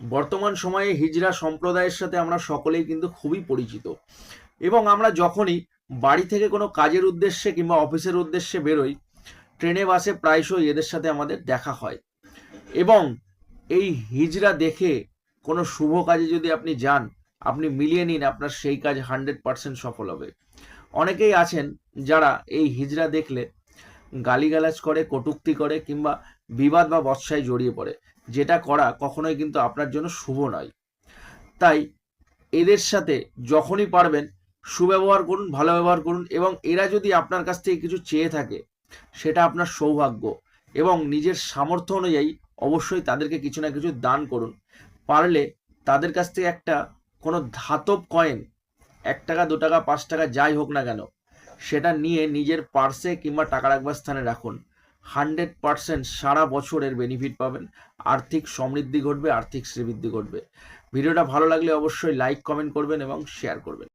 বর্তমান সময়ে হিজড়া সম্প্রদায়ের সাথে আমরা সকলেই কিন্তু খুবই পরিচিত, এবং আমরা যখনই বাড়ি থেকে কোনো কাজের উদ্দেশ্যে কিংবা অফিসের উদ্দেশ্যে বেরোই, ট্রেনে বাসে প্রায়শই এদের সাথে আমাদের দেখা হয়। এবং এই হিজড়া দেখে কোনো শুভ কাজে যদি আপনি যান, আপনি মিলিয়ে নিন আপনার সেই কাজ 100% সফল হবে। অনেকেই আছেন যারা এই হিজড়া দেখলে গালিগালাজ করে, কটূক্তি করে কিংবা বিবাদ বা বচসায় জড়িয়ে পড়ে, যেটা করা কখনোই কিন্তু আপনার জন্য শুভ নয়। তাই এদের সাথে যখনই পারবেন সুব্যবহার করুন, ভালো ব্যবহার করুন, এবং এরা যদি আপনার কাছ থেকে কিছু চেয়ে থাকে সেটা আপনার সৌভাগ্য, এবং নিজের সামর্থ্য অনুযায়ী অবশ্যই তাদেরকে কিছু না কিছু দান করুন। পারলে তাদের কাছ থেকে একটা কোনো ধাতব কয়েন, 1 টাকা, 2 টাকা, 5 টাকা যাই হোক না কেন, সেটা নিয়ে নিজের পার্সে কিংবা টাকা রাখবার স্থানে রাখুন। 100% সারা বছরের বেনিফিট পাবেন, আর্থিক সমৃদ্ধি ঘটবে, আর্থিক শ্রীবৃদ্ধি ঘটবে। ভিডিওটা ভালো লাগলে অবশ্যই লাইক, কমেন্ট করবেন এবং শেয়ার করবেন।